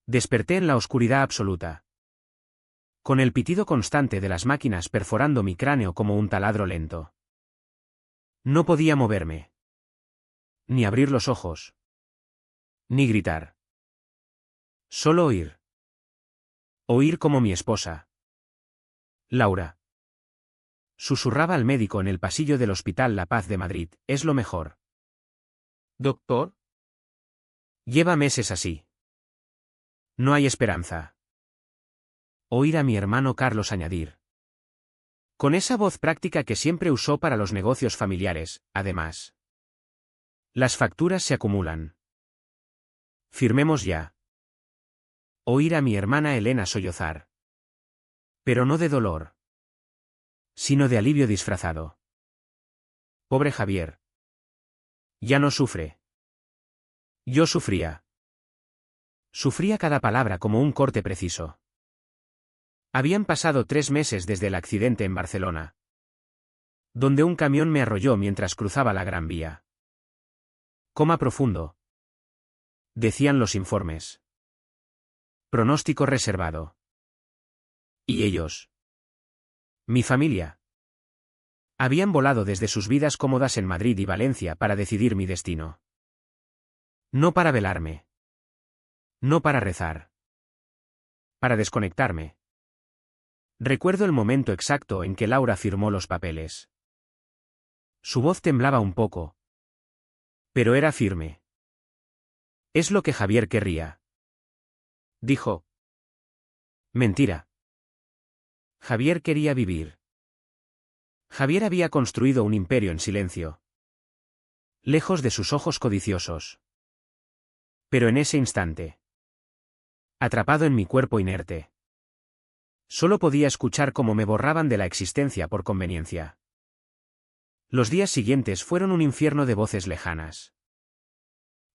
Desperté en la oscuridad absoluta, con el pitido constante de las máquinas perforando mi cráneo como un taladro lento. No podía moverme, ni abrir los ojos, ni gritar. Solo oír. Oír como mi esposa, Laura, susurraba al médico en el pasillo del Hospital La Paz de Madrid: es lo mejor. Doctor, Lleva meses así. No hay esperanza. Oír a mi hermano Carlos añadir, con esa voz práctica que siempre usó para los negocios familiares, además. Las facturas se acumulan. Firmemos ya. Oír a mi hermana Elena sollozar. Pero no de dolor, sino de alivio disfrazado. Pobre Javier. Ya no sufre. Yo sufría. Sufría cada palabra como un corte preciso. Habían pasado 3 meses desde el accidente en Barcelona, donde un camión me arrolló mientras cruzaba la Gran Vía. Coma profundo, decían los informes. Pronóstico reservado. ¿Y ellos? Mi familia. Habían volado desde sus vidas cómodas en Madrid y Valencia para decidir mi destino. No para velarme. No para rezar. Para desconectarme. Recuerdo el momento exacto en que Laura firmó los papeles. Su voz temblaba un poco, pero era firme. Es lo que Javier querría, dijo. Mentira. Javier quería vivir. Javier había construido un imperio en silencio, lejos de sus ojos codiciosos. Pero en ese instante, atrapado en mi cuerpo inerte, solo podía escuchar cómo me borraban de la existencia por conveniencia. Los días siguientes fueron un infierno de voces lejanas.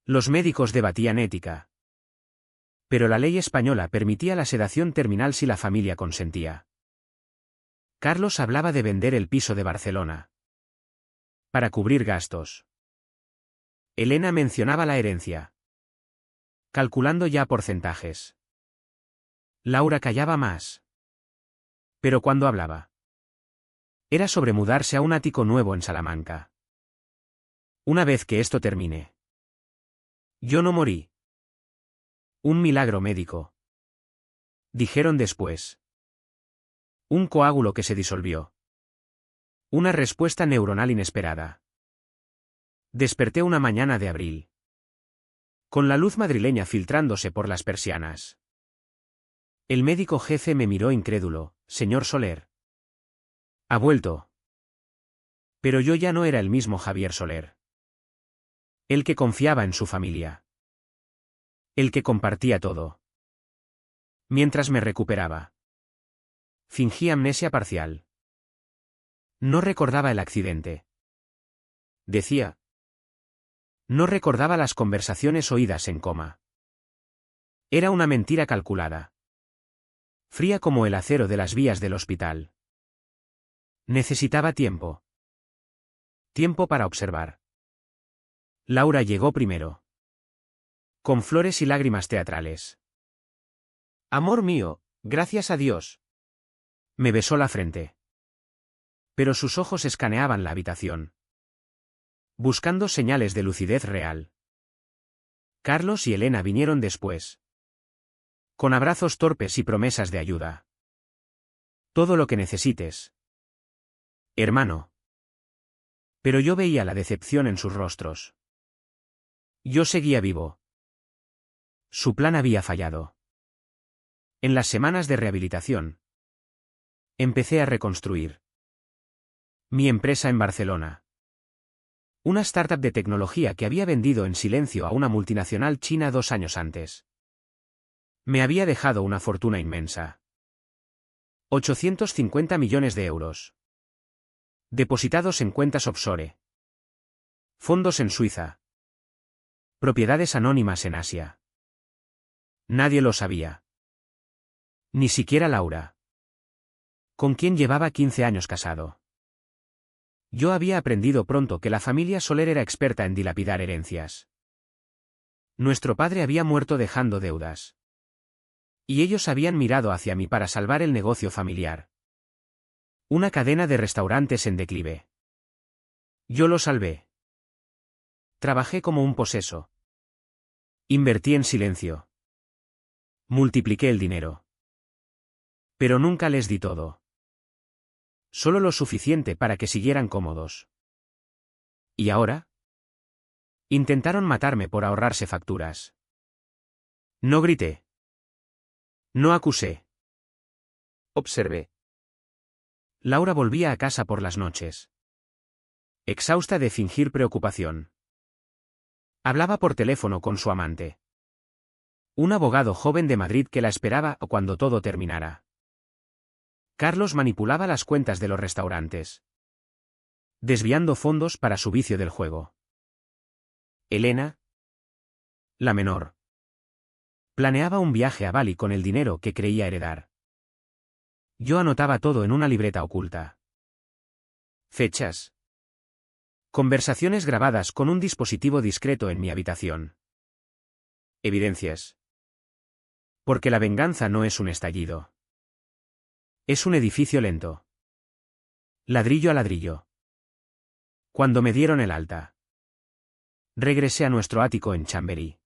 Los médicos debatían ética, pero la ley española permitía la sedación terminal si la familia consentía. Carlos hablaba de vender el piso de Barcelona para cubrir gastos. Elena mencionaba la herencia, calculando ya porcentajes. Laura callaba más. Pero cuando hablaba, era sobre mudarse a un ático nuevo en Salamanca. Una vez que esto termine. Yo no morí. Un milagro médico, dijeron después. Un coágulo que se disolvió. Una respuesta neuronal inesperada. Desperté una mañana de abril, con la luz madrileña filtrándose por las persianas. El médico jefe me miró incrédulo: señor Soler. Ha vuelto. Pero yo ya no era el mismo Javier Soler. El que confiaba en su familia. El que compartía todo. Mientras me recuperaba, fingí amnesia parcial. No recordaba el accidente, decía. No recordaba las conversaciones oídas en coma. Era una mentira calculada, fría como el acero de las vías del hospital. Necesitaba tiempo. Tiempo para observar. Laura llegó primero, con flores y lágrimas teatrales. Amor mío, gracias a Dios. Me besó la frente. Pero sus ojos escaneaban la habitación, buscando señales de lucidez real. Carlos y Elena vinieron después, con abrazos torpes y promesas de ayuda. Todo lo que necesites, hermano. Pero yo veía la decepción en sus rostros. Yo seguía vivo. Su plan había fallado. En las semanas de rehabilitación, empecé a reconstruir mi empresa en Barcelona. Una startup de tecnología que había vendido en silencio a una multinacional china 2 años antes. Me había dejado una fortuna inmensa. 850 millones de euros. Depositados en cuentas offshore. Fondos en Suiza. Propiedades anónimas en Asia. Nadie lo sabía. Ni siquiera Laura, con quien llevaba 15 años casado. Yo había aprendido pronto que la familia Soler era experta en dilapidar herencias. Nuestro padre había muerto dejando deudas. Y ellos habían mirado hacia mí para salvar el negocio familiar. Una cadena de restaurantes en declive. Yo lo salvé. Trabajé como un poseso. Invertí en silencio. Multipliqué el dinero. Pero nunca les di todo. Solo lo suficiente para que siguieran cómodos. ¿Y ahora? Intentaron matarme por ahorrarse facturas. No grité. No acusé. Observé. Laura volvía a casa por las noches. Exhausta de fingir preocupación. Hablaba por teléfono con su amante. Un abogado joven de Madrid que la esperaba cuando todo terminara. Carlos manipulaba las cuentas de los restaurantes, desviando fondos para su vicio del juego. Elena, la menor, planeaba un viaje a Bali con el dinero que creía heredar. Yo anotaba todo en una libreta oculta. Fechas. Conversaciones grabadas con un dispositivo discreto en mi habitación. Evidencias. Porque la venganza no es un estallido. Es un edificio lento. Ladrillo a ladrillo. Cuando me dieron el alta, regresé a nuestro ático en Chamberí.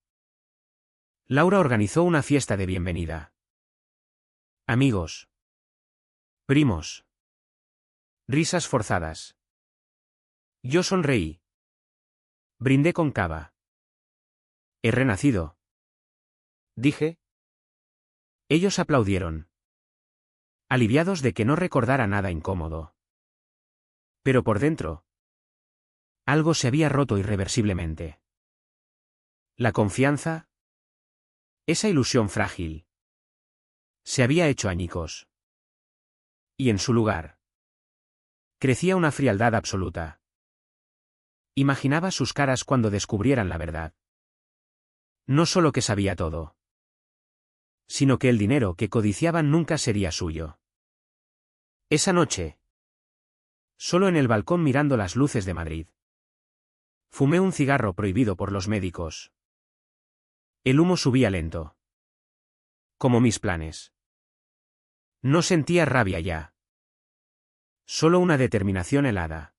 Laura organizó una fiesta de bienvenida. Amigos. Primos. Risas forzadas. Yo sonreí. Brindé con cava. He renacido, dije. Ellos aplaudieron, aliviados de que no recordara nada incómodo. Pero por dentro, algo se había roto irreversiblemente. La confianza, esa ilusión frágil, se había hecho añicos. Y en su lugar, crecía una frialdad absoluta. Imaginaba sus caras cuando descubrieran la verdad. No solo que sabía todo, sino que el dinero que codiciaban nunca sería suyo. Esa noche, solo en el balcón mirando las luces de Madrid, fumé un cigarro prohibido por los médicos. El humo subía lento. Como mis planes. No sentía rabia ya. Solo una determinación helada.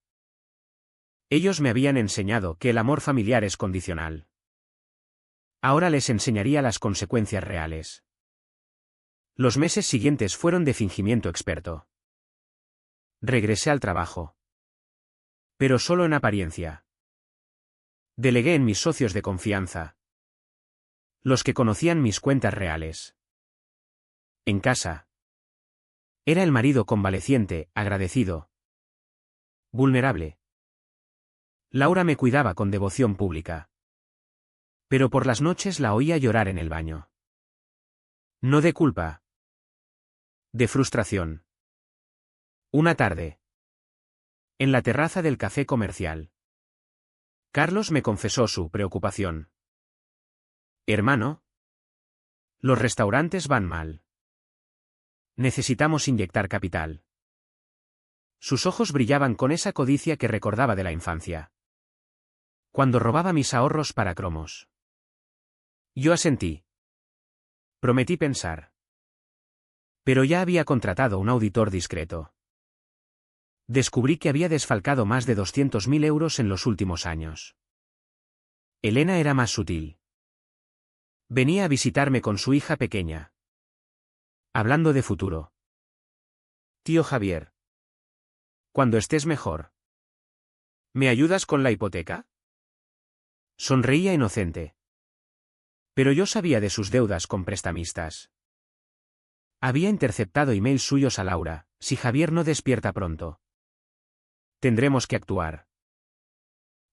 Ellos me habían enseñado que el amor familiar es condicional. Ahora les enseñaría las consecuencias reales. Los meses siguientes fueron de fingimiento experto. Regresé al trabajo. Pero solo en apariencia. Delegué en mis socios de confianza. Los que conocían mis cuentas reales. En casa. Era el marido convaleciente, agradecido. Vulnerable. Laura me cuidaba con devoción pública. Pero por las noches la oía llorar en el baño. No de culpa. De frustración. Una tarde. En la terraza del café comercial. Carlos me confesó su preocupación. Hermano. Los restaurantes van mal. Necesitamos inyectar capital. Sus ojos brillaban con esa codicia que recordaba de la infancia. Cuando robaba mis ahorros para cromos. Yo asentí. Prometí pensar. Pero ya había contratado un auditor discreto. Descubrí que había desfalcado más de 200.000 euros en los últimos años. Elena era más sutil. Venía a visitarme con su hija pequeña. Hablando de futuro. Tío Javier. Cuando estés mejor. ¿Me ayudas con la hipoteca? Sonreía inocente. Pero yo sabía de sus deudas con prestamistas. Había interceptado emails suyos a Laura: si Javier no despierta pronto, tendremos que actuar.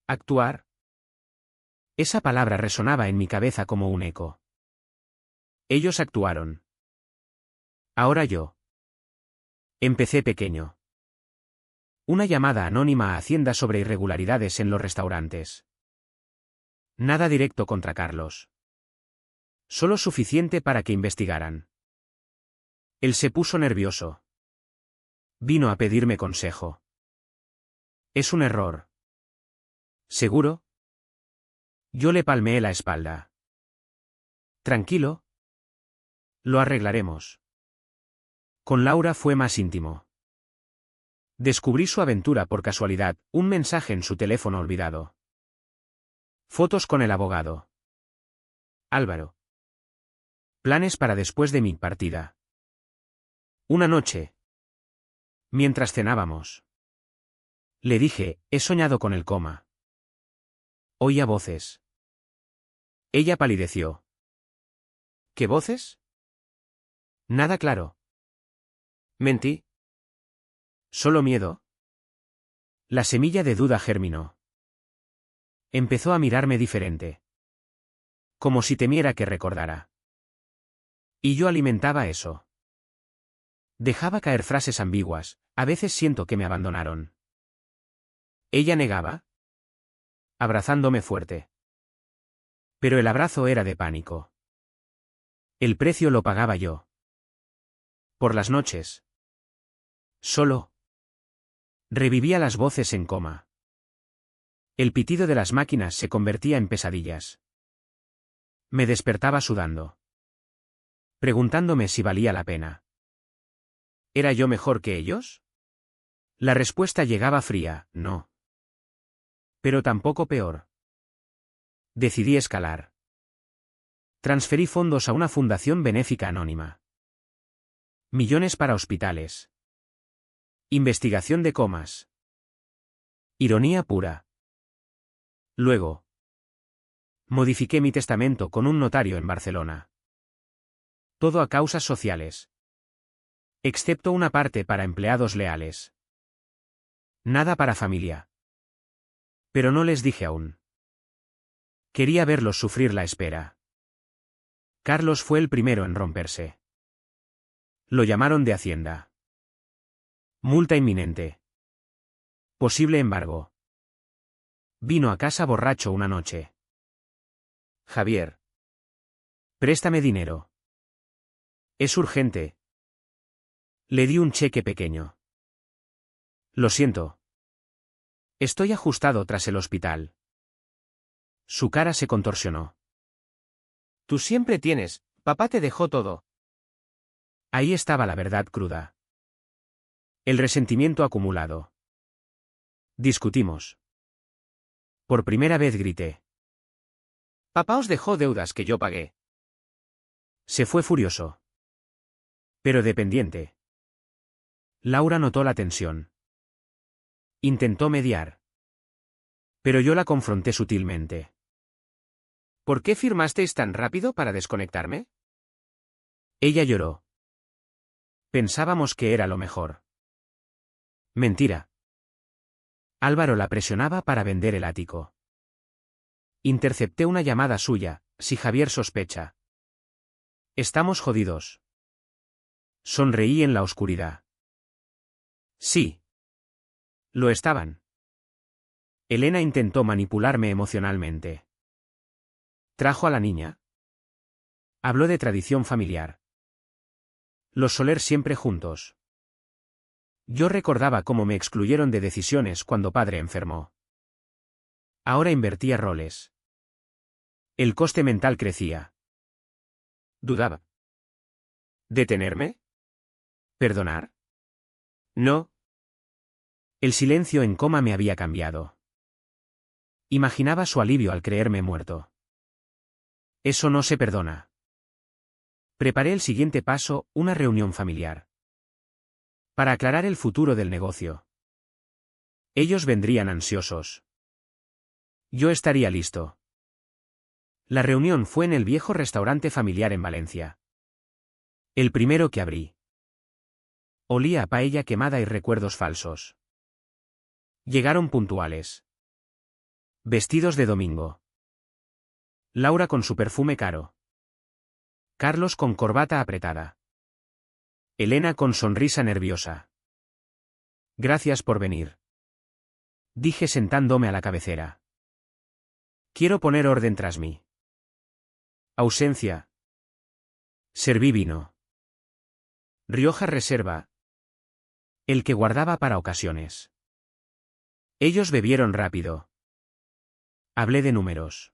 ¿Actuar? Esa palabra resonaba en mi cabeza como un eco. Ellos actuaron. Ahora yo. Empecé pequeño. Una llamada anónima a Hacienda sobre irregularidades en los restaurantes. Nada directo contra Carlos. Solo suficiente para que investigaran. Él se puso nervioso. Vino a pedirme consejo. Es un error. ¿Seguro? Yo le palmeé la espalda. Tranquilo. Lo arreglaremos. Con Laura fue más íntimo. Descubrí su aventura por casualidad, un mensaje en su teléfono olvidado. Fotos con el abogado. Álvaro. Planes para después de mi partida. Una noche. Mientras cenábamos. Le dije, he soñado con el coma. Oía voces. Ella palideció. ¿Qué voces? Nada claro. Mentí. Solo miedo. La semilla de duda germinó. Empezó a mirarme diferente. Como si temiera que recordara. Y yo alimentaba eso. Dejaba caer frases ambiguas, a veces siento que me abandonaron. Ella negaba. Abrazándome fuerte. Pero el abrazo era de pánico. El precio lo pagaba yo. Por las noches. Solo. Revivía las voces en coma. El pitido de las máquinas se convertía en pesadillas. Me despertaba sudando. Preguntándome si valía la pena. ¿Era yo mejor que ellos? La respuesta llegaba fría, no. Pero tampoco peor. Decidí escalar. Transferí fondos a una fundación benéfica anónima. Millones para hospitales. Investigación de comas. Ironía pura. Luego. Modifiqué mi testamento con un notario en Barcelona. Todo a causas sociales. Excepto una parte para empleados leales. Nada para familia. Pero no les dije aún. Quería verlos sufrir la espera. Carlos fue el primero en romperse. Lo llamaron de Hacienda. Multa inminente. Posible embargo. Vino a casa borracho una noche. Javier. Préstame dinero. Es urgente. Le di un cheque pequeño. Lo siento. Estoy ajustado tras el hospital. Su cara se contorsionó. Tú siempre tienes, papá te dejó todo. Ahí estaba la verdad cruda. El resentimiento acumulado. Discutimos. Por primera vez grité. Papá os dejó deudas que yo pagué. Se fue furioso. Pero dependiente. Laura notó la tensión. Intentó mediar. Pero yo la confronté sutilmente. ¿Por qué firmasteis tan rápido para desconectarme? Ella lloró. Pensábamos que era lo mejor. Mentira. Álvaro la presionaba para vender el ático. Intercepté una llamada suya, si Javier sospecha. Estamos jodidos. Sonreí en la oscuridad. Sí. Lo estaban. Elena intentó manipularme emocionalmente. ¿Trajo a la niña? Habló de tradición familiar. Los Soler siempre juntos. Yo recordaba cómo me excluyeron de decisiones cuando padre enfermó. Ahora invertía roles. El coste mental crecía. Dudaba. ¿Detenerme? ¿Perdonar? No. El silencio en coma me había cambiado. Imaginaba su alivio al creerme muerto. Eso no se perdona. Preparé el siguiente paso, una reunión familiar. Para aclarar el futuro del negocio. Ellos vendrían ansiosos. Yo estaría listo. La reunión fue en el viejo restaurante familiar en Valencia. El primero que abrí. Olía a paella quemada y recuerdos falsos. Llegaron puntuales. Vestidos de domingo. Laura con su perfume caro. Carlos con corbata apretada. Elena con sonrisa nerviosa. Gracias por venir. Dije sentándome a la cabecera. Quiero poner orden tras mí. Ausencia. Serví vino. Rioja Reserva. El que guardaba para ocasiones. Ellos bebieron rápido. Hablé de números.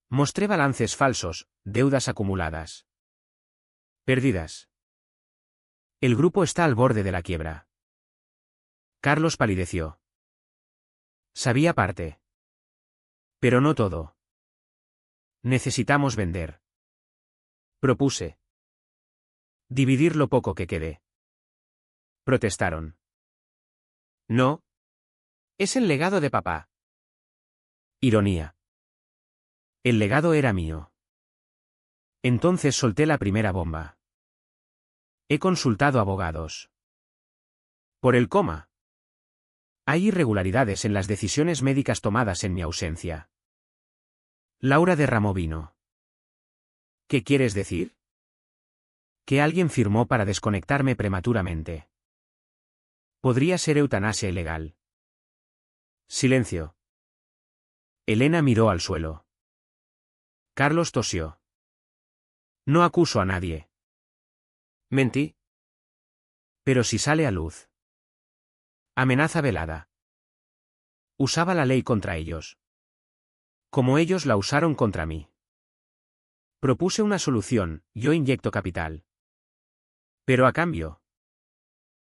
Mostré balances falsos, deudas acumuladas. Pérdidas. El grupo está al borde de la quiebra. Carlos palideció. Sabía parte. Pero no todo. Necesitamos vender. Propuse. Dividir lo poco que quede. Protestaron. No. Es el legado de papá. Ironía. El legado era mío. Entonces solté la primera bomba. He consultado abogados. Por el coma. Hay irregularidades en las decisiones médicas tomadas en mi ausencia. Laura derramó vino. ¿Qué quieres decir? Que alguien firmó para desconectarme prematuramente. Podría ser eutanasia ilegal. Silencio. Elena miró al suelo. Carlos tosió. No acuso a nadie. Mentí. Pero si sale a luz. Amenaza velada. Usaba la ley contra ellos. Como ellos la usaron contra mí. Propuse una solución, yo inyecto capital. Pero a cambio.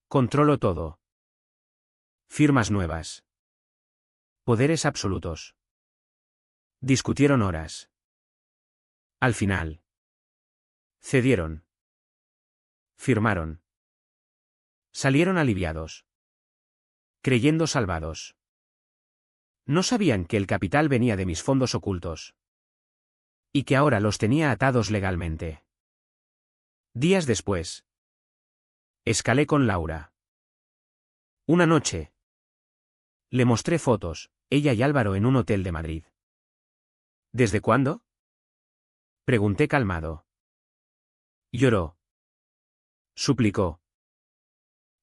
Controlo todo. Firmas nuevas. Poderes absolutos. Discutieron horas. Al final. Cedieron. Firmaron. Salieron aliviados. Creyendo salvados. No sabían que el capital venía de mis fondos ocultos. Y que ahora los tenía atados legalmente. Días después. Escalé con Laura. Una noche. Le mostré fotos, ella y Álvaro en un hotel de Madrid. ¿Desde cuándo? Pregunté calmado. Lloró. Suplicó.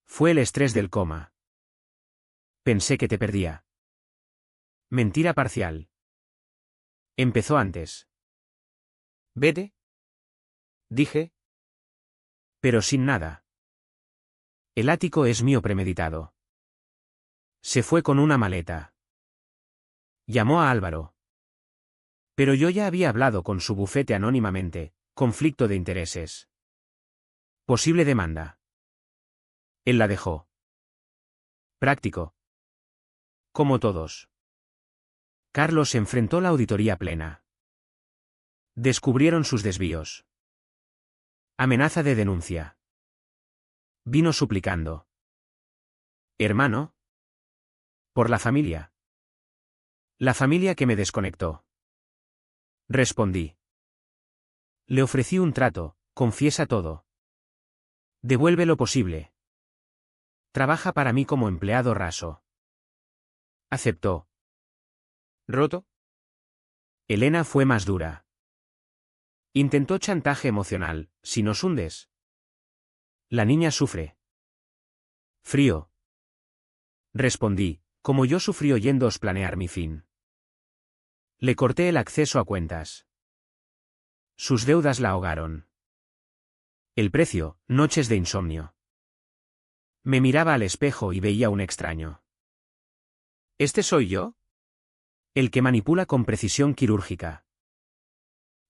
Fue el estrés del coma. Pensé que te perdía. Mentira parcial. Empezó antes. Vete. Dije. Pero sin nada. El ático es mío premeditado. Se fue con una maleta. Llamó a Álvaro. Pero yo ya había hablado con su bufete anónimamente, conflicto de intereses. Posible demanda. Él la dejó. Práctico. Como todos. Carlos enfrentó la auditoría plena. Descubrieron sus desvíos. Amenaza de denuncia. Vino suplicando. Hermano. Por la familia. La familia que me desconectó. Respondí. Le ofrecí un trato, confiesa todo. Devuelve lo posible. Trabaja para mí como empleado raso. Aceptó. ¿Roto? Elena fue más dura. Intentó chantaje emocional, si nos hundes. La niña sufre. Frío. Respondí, como yo sufrí oyéndoos planear mi fin. Le corté el acceso a cuentas. Sus deudas la ahogaron. El precio, noches de insomnio. Me miraba al espejo y veía un extraño. ¿Este soy yo? El que manipula con precisión quirúrgica.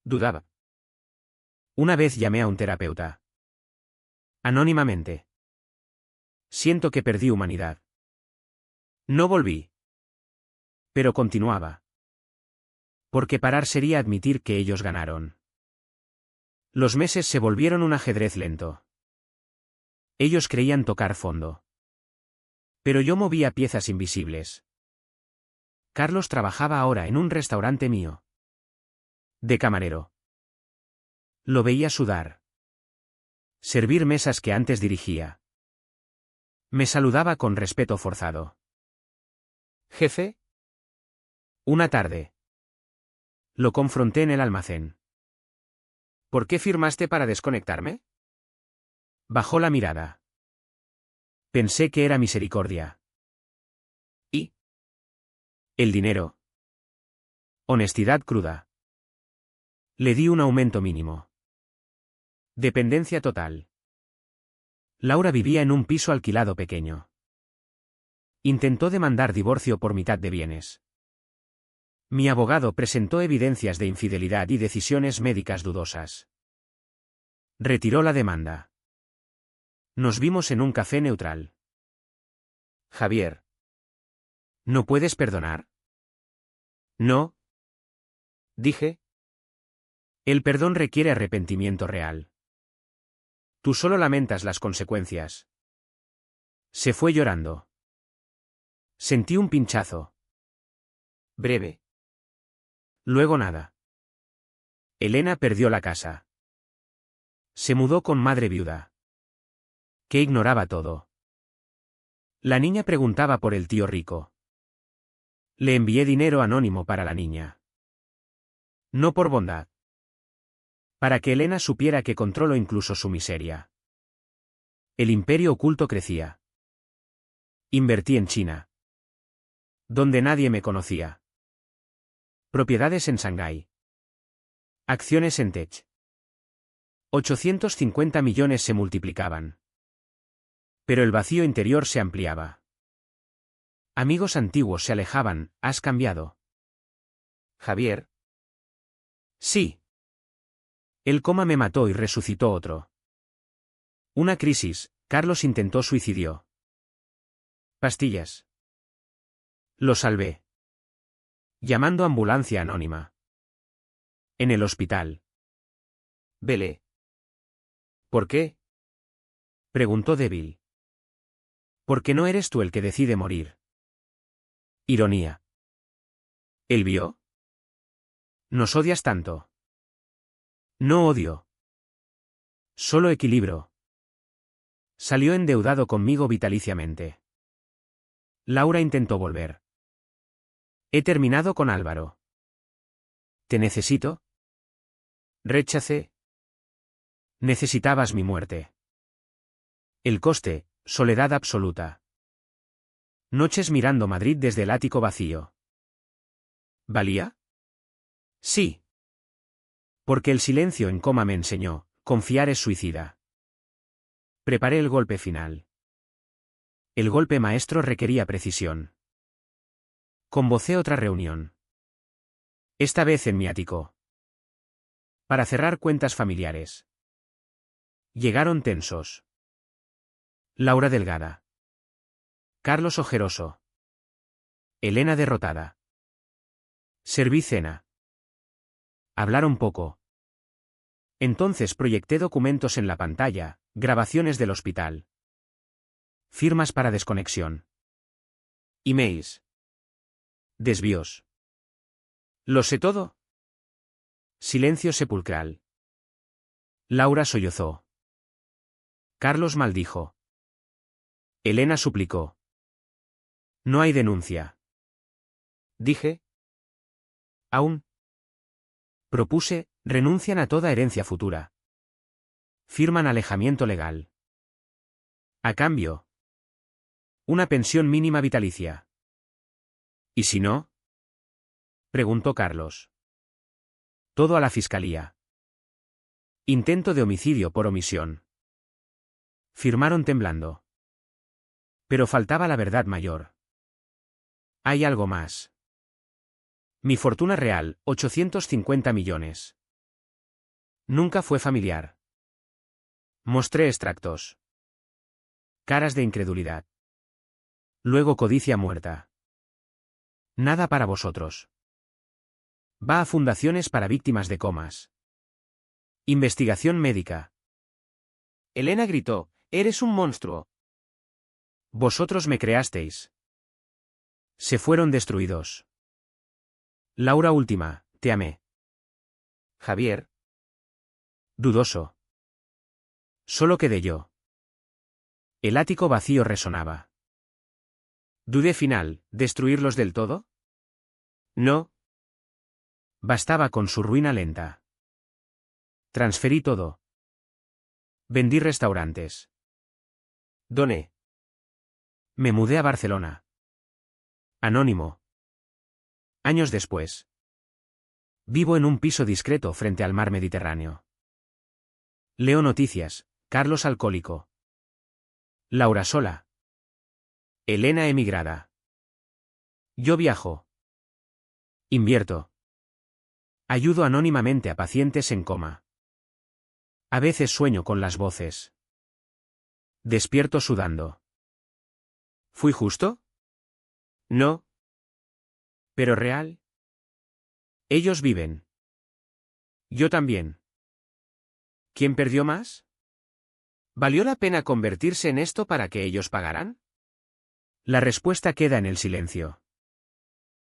Dudaba. Una vez llamé a un terapeuta. Anónimamente. Siento que perdí humanidad. No volví. Pero continuaba. Porque parar sería admitir que ellos ganaron. Los meses se volvieron un ajedrez lento. Ellos creían tocar fondo. Pero yo movía piezas invisibles. Carlos trabajaba ahora en un restaurante mío. De camarero. Lo veía sudar. Servir mesas que antes dirigía. Me saludaba con respeto forzado. ¿Jefe? Una tarde. Lo confronté en el almacén. ¿Por qué firmaste para desconectarme? Bajó la mirada. Pensé que era misericordia. ¿Y? El dinero. Honestidad cruda. Le di un aumento mínimo. Dependencia total. Laura vivía en un piso alquilado pequeño. Intentó demandar divorcio por mitad de bienes. Mi abogado presentó evidencias de infidelidad y decisiones médicas dudosas. Retiró la demanda. Nos vimos en un café neutral. Javier. ¿No puedes perdonar? No. Dije. El perdón requiere arrepentimiento real. Tú solo lamentas las consecuencias. Se fue llorando. Sentí un pinchazo. Breve. Luego nada. Elena perdió la casa. Se mudó con madre viuda, que ignoraba todo. La niña preguntaba por el tío rico. Le envié dinero anónimo para la niña. No por bondad. Para que Elena supiera que controlo incluso su miseria. El imperio oculto crecía. Invertí en China, donde nadie me conocía. Propiedades en Shanghái. Acciones en Tech. 850 millones se multiplicaban. Pero el vacío interior se ampliaba. Amigos antiguos se alejaban, ¿has cambiado? Javier. Sí. El coma me mató y resucitó otro. Una crisis, Carlos intentó suicidio. Pastillas. Lo salvé. Llamando ambulancia anónima. En el hospital. Vele. ¿Por qué? Preguntó débil. Porque no eres tú el que decide morir. Ironía. ¿Él vio? ¿Nos odias tanto? No odio. Solo equilibro. Salió endeudado conmigo vitaliciamente. Laura intentó volver. He terminado con Álvaro. ¿Te necesito? Rechacé. Necesitabas mi muerte. El coste, soledad absoluta. Noches mirando Madrid desde el ático vacío. ¿Valía? Sí. Porque el silencio en coma me enseñó, confiar es suicida. Preparé el golpe final. El golpe maestro requería precisión. Convocé otra reunión. Esta vez en mi ático. Para cerrar cuentas familiares. Llegaron tensos. Laura delgada. Carlos ojeroso. Elena derrotada. Serví cena. Hablaron poco. Entonces proyecté documentos en la pantalla, grabaciones del hospital. Firmas para desconexión. Emails. Desvíos. ¿Lo sé todo? Silencio sepulcral. Laura sollozó. Carlos maldijo. Elena suplicó. No hay denuncia. Dije. Aún. Propuse, renuncian a toda herencia futura. Firman alejamiento legal. A cambio. Una pensión mínima vitalicia. ¿Y si no? Preguntó Carlos. Todo a la fiscalía. Intento de homicidio por omisión. Firmaron temblando. Pero faltaba la verdad mayor. Hay algo más. Mi fortuna real, 850 millones. Nunca fue familiar. Mostré extractos. Caras de incredulidad. Luego codicia muerta. Nada para vosotros. Va a fundaciones para víctimas de comas. Investigación médica. Elena gritó, eres un monstruo. Vosotros me creasteis. Se fueron destruidos. Laura última, te amé. Javier. Dudoso. Solo quedé yo. El ático vacío resonaba. Dudé final, ¿destruirlos del todo? No. Bastaba con su ruina lenta. Transferí todo. Vendí restaurantes. Doné. Me mudé a Barcelona. Anónimo. Años después. Vivo en un piso discreto frente al mar Mediterráneo. Leo noticias, Carlos alcohólico. Laura sola. Elena emigrada. Yo viajo. Invierto. Ayudo anónimamente a pacientes en coma. A veces sueño con las voces. Despierto sudando. ¿Fui justo? No. ¿Pero real? Ellos viven. Yo también. ¿Quién perdió más? ¿Valió la pena convertirse en esto para que ellos pagaran? La respuesta queda en el silencio.